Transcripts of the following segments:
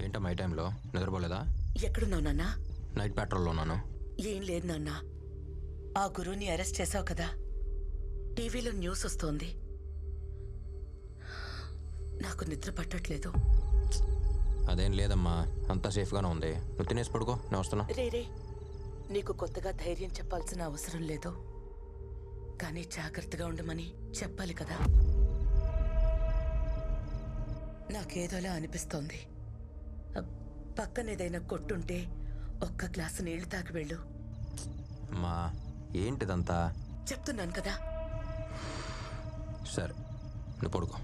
ఏంటమ్మా ఈ టైంలో నిద్రపోలేదా? ఎక్కడున్నావు నాన్న? నైట్ పెట్రోల్లో ఉన్నాను. ఏం లేదు నాన్న, ఆ గురువుని అరెస్ట్ చేశావు కదా, టీవీలో న్యూస్ వస్తోంది. నాకు నిద్ర పట్టట్లేదు. అదేం లేదమ్మా, అంతా సేఫ్గానే ఉంది. నువ్వు తినేసి పడుకో, నేను వస్తున్నా. రే, నీకు కొత్తగా ధైర్యం చెప్పాల్సిన అవసరం లేదు, కానీ జాగ్రత్తగా ఉండమని చెప్పాలి కదా. నాకేదోలా అనిపిస్తోంది. పక్కనేదైనా కొట్టుంటే ఒక్క గ్లాసు నీళ్లు తాకి వెళ్ళు. అమ్మా ఏంటిదంతా? చెప్తున్నాను కదా. సరే నువ్వు పడుకో.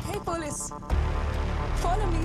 Hey police, follow me.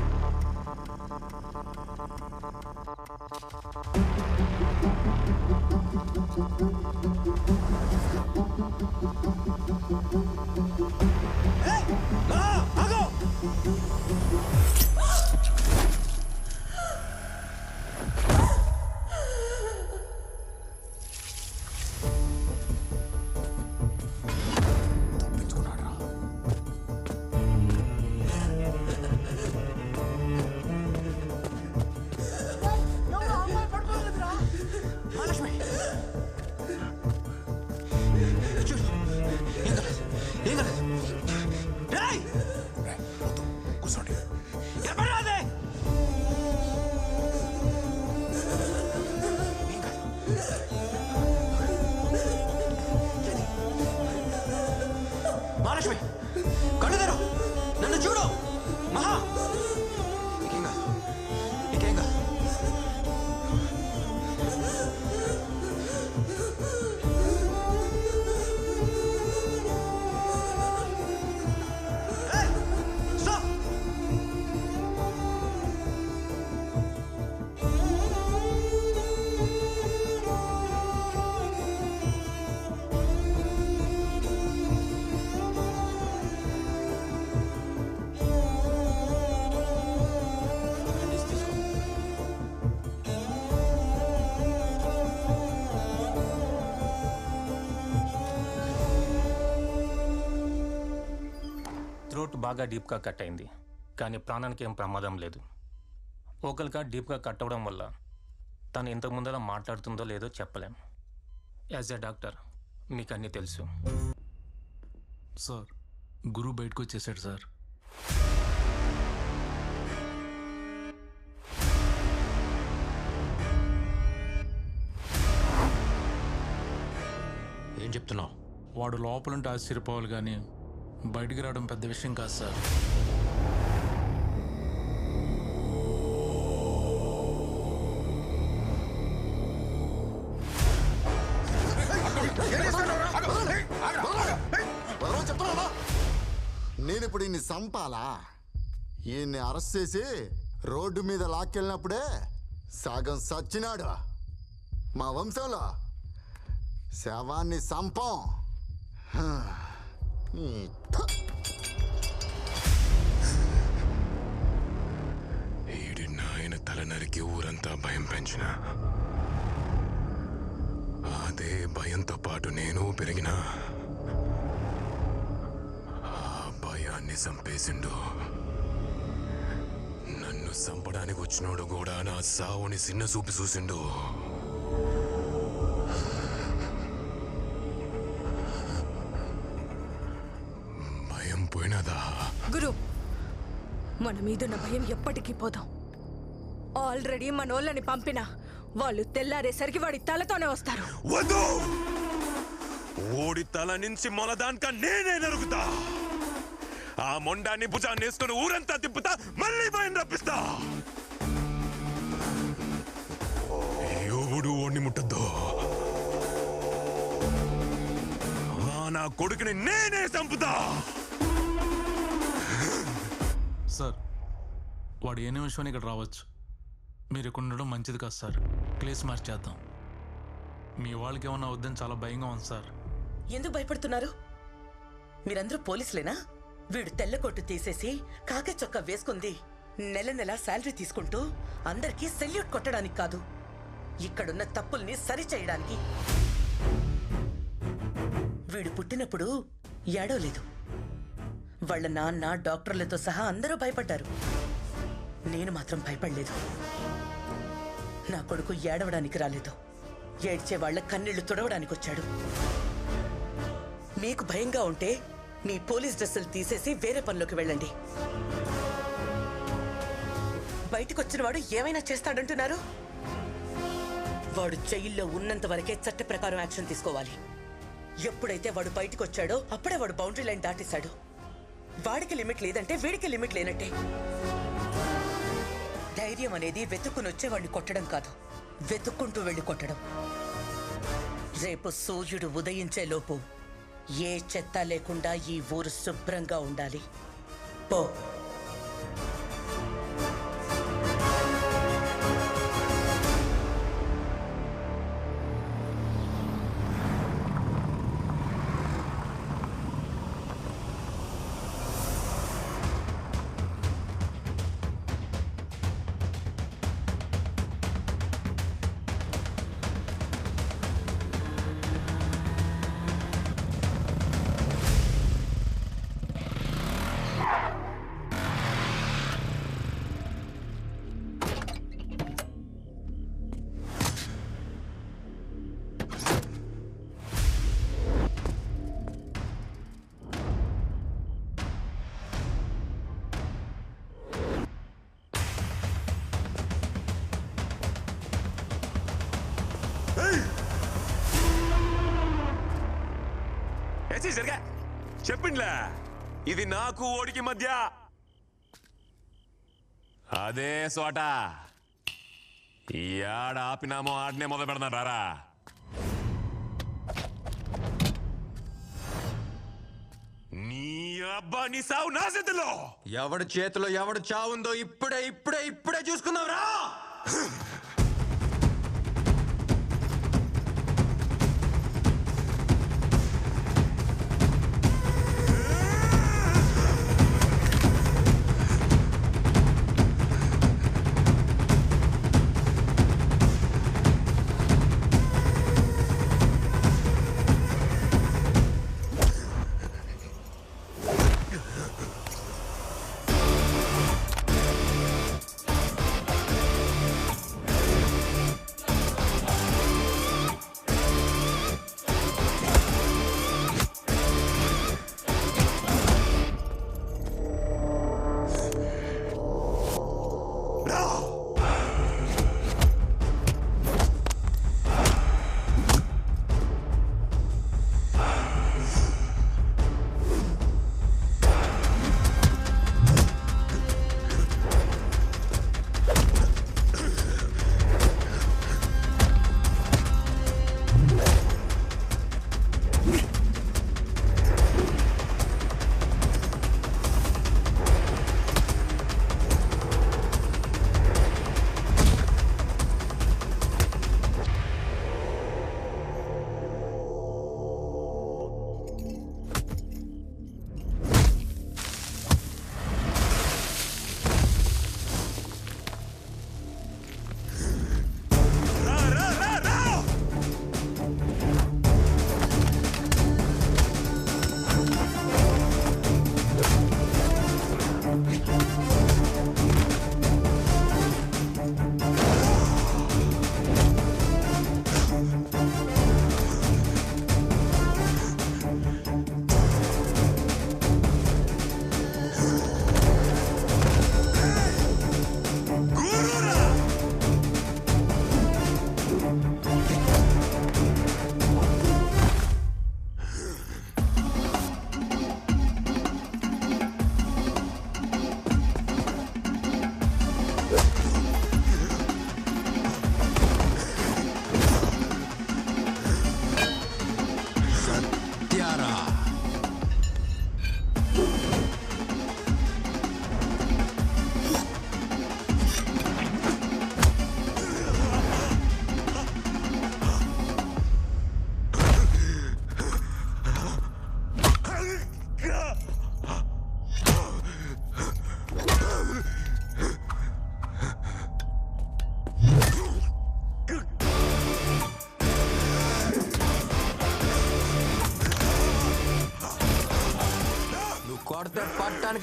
Mahalakshmi కళ్ళు తెరు, నన్ను చూడు. మహా ఇంకేంగా థ్రోట్ బాగా డీప్గా కట్ అయింది, కానీ ప్రాణానికి ఏం ప్రమాదం లేదు. ఓకల్గా డీప్గా కట్ అవ్వడం వల్ల తను ఇంతకు ముందర మాట్లాడుతుందో లేదో చెప్పలేం. యాజ్ ఎ డాక్టర్ మీకు అన్నీ తెలుసు. సార్ గురువు బయటకు వచ్చేసాడు సార్. ఏం చెప్తున్నావు? వాడు లోపలుంటే ఆశ్చర్యపోవాలి కానీ బయటికి రావడం పెద్ద విషయం కాదు సార్. నేను ఇప్పుడు ఈయన్ని చంపాలా? ఈయన్ని అరెస్ట్ చేసి రోడ్డు మీద లాక్కెళ్ళినప్పుడే సగం సచ్చినాడు. మా వంశంలో శవాన్ని చంపం. ఈడి నాయన తల నరికి ఊరంతా భయం పెంచిన, అదే భయంతో పాటు నేను పెరిగిన. ఆ భయాన్ని చంపేసిండు. నన్ను చంపడానికి వచ్చినోడు కూడా నా సావుని చిన్న చూపి చూసిండు. పోయినదా గురు, మన మీదున్న భయం ఎప్పటికీ పోదాం. ఆల్రెడీ మనోళ్ళని పంపినా వాళ్ళు తెల్లారేసరికి వాడి తలతోనే వస్తారు. వద్దు, ఓడి తల నుంచి మొలదానిక నేనే నరుకుతా. ఆ మొండాన్ని భుజాన్ని వేసుకుని ఊరంతా తిప్పుతా, మళ్ళీ భయం రప్పిస్తా. ఎవడు ఓడిని ముట్టద్దు. నా కొడుకుని నేనే చంపుతా. సార్ వాడు ఏ నిమిషం ఇక్కడ రావచ్చు. మీరు ఇక్కడ ఉండడం మంచిది కాదు సార్. ప్లేస్ మార్చేద్దాం. మీ వాళ్ళకి ఏమన్నా వద్దని చాలా భయంగా ఉంది సార్. ఎందుకు భయపడుతున్నారు? మీరందరూ పోలీసులేనా? వీడు తెల్ల కొట్టు తీసేసి కాకి చొక్కా వేసుకుంది నెల నెల శాలరీ తీసుకుంటూ అందరికీ సెల్యూట్ కొట్టడానికి కాదు, ఇక్కడున్న తప్పుల్ని సరిచేయడానికి. వీడు పుట్టినప్పుడు ఏడవలేదు. వాళ్ళ నాన్న, డాక్టర్లతో సహా అందరూ భయపడ్డారు. నేను మాత్రం భయపడలేదు. నా కొడుకు ఏడవడానికి రాలేదు, ఏడ్చే వాళ్ళ కన్నీళ్లు తుడవడానికి వచ్చాడు. మీకు భయంగా ఉంటే మీ పోలీస్ డ్రెస్సులు తీసేసి వేరే పనిలోకి వెళ్ళండి. బయటకొచ్చిన వాడు ఏమైనా చేస్తాడంటున్నారు? వాడు జైల్లో ఉన్నంత వరకే చట్ట ప్రకారం యాక్షన్ తీసుకోవాలి. ఎప్పుడైతే వాడు బయటకు వచ్చాడో అప్పుడే వాడు బౌండరీ లైన్ దాటేశాడు. వాడికి లిమిట్ లేదంటే వీడికి లిమిట్ లేనట్టే. ధైర్యం అనేది వెతుక్కుని వచ్చేవాడిని కొట్టడం కాదు, వెతుక్కుంటూ వెళ్ళి కొట్టడం. రేపు సూర్యుడు ఉదయించే లోపు ఏ చెత్త లేకుండా ఈ ఊరు శుభ్రంగా ఉండాలి. పో. చెప్పిండ్లే, ఇది నాకు ఓడికి మధ్య. అదే సోట యాడ ఆపినామో ఆడనే మొదలు పెడతారా? నీ అబ్బా, నీ సావు నా చేతిలో. ఎవడి చేతిలో ఎవడు చావుందో ఇప్పుడే ఇప్పుడే ఇప్పుడే చూసుకుందాం రా.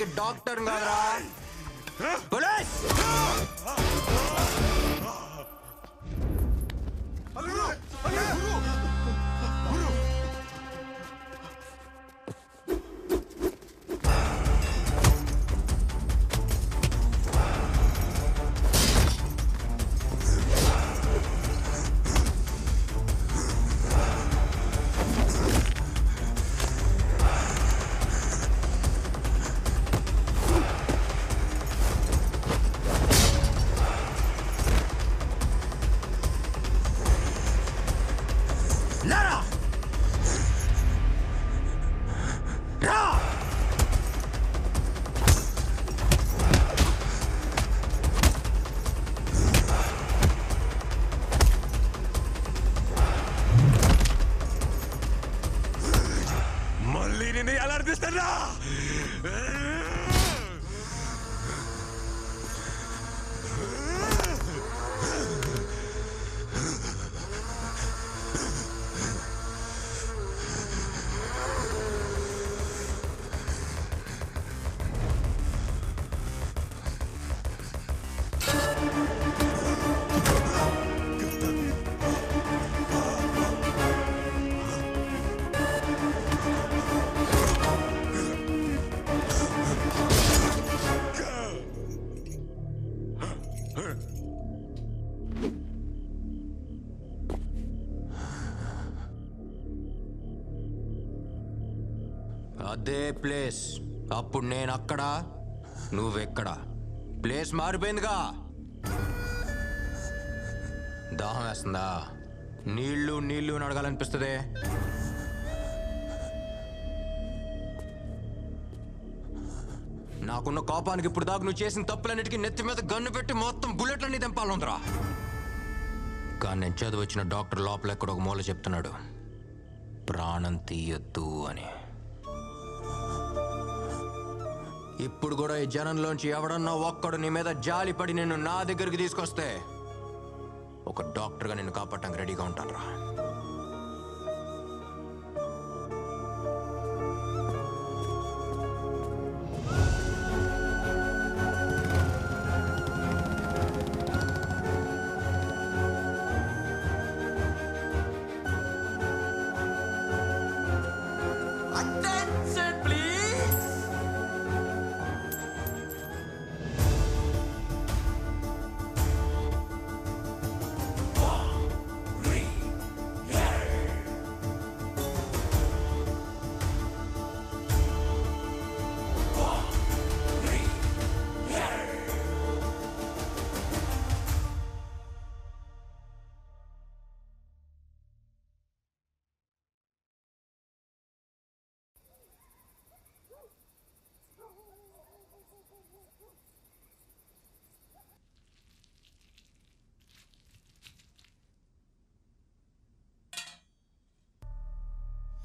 చంపడానికి డాక్టర్ కాదురా పోలీస్. మళ్ళీ నిన్ను ఎలా అనిపిస్తారా? అదే ప్లేస్. అప్పుడు నేను అక్కడ, నువ్వెక్కడ. ప్లేస్ మారిపోయిందిగా. దాహం వేస్తుందా? నీళ్ళు నీళ్ళు అని అడగాలనిపిస్తుంది. నాకున్న కోపానికి ఇప్పుడు దాకా నువ్వు చేసిన తప్పులన్నిటికీ నెత్తి మీద గన్ను పెట్టి మొత్తం బుల్లెట్లన్నీ తెంపాలందరా. కానీ నేను చదువు వచ్చిన డాక్టర్ లోపల ఎక్కడ ఒక మూల చెప్తున్నాడు, ప్రాణం తీయొద్దు అని. ఇప్పుడు కూడా ఈ జనంలోంచి ఎవడన్నా ఒక్కడు నీ మీద జాలి పడి నిన్ను నా దగ్గరికి తీసుకొస్తే ఒక డాక్టర్గా నిన్ను కాపాడటానికి రెడీగా ఉంటాను రా.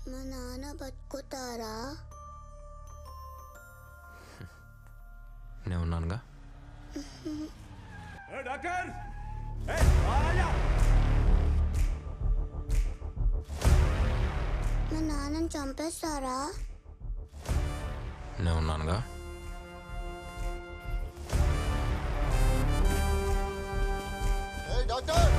మా నాన్న బతుకుతారా? నేను ఉన్నానుగా. మా నాన్నని చంపేస్తారా? నేను ఉన్నానుగా. డాక్టర్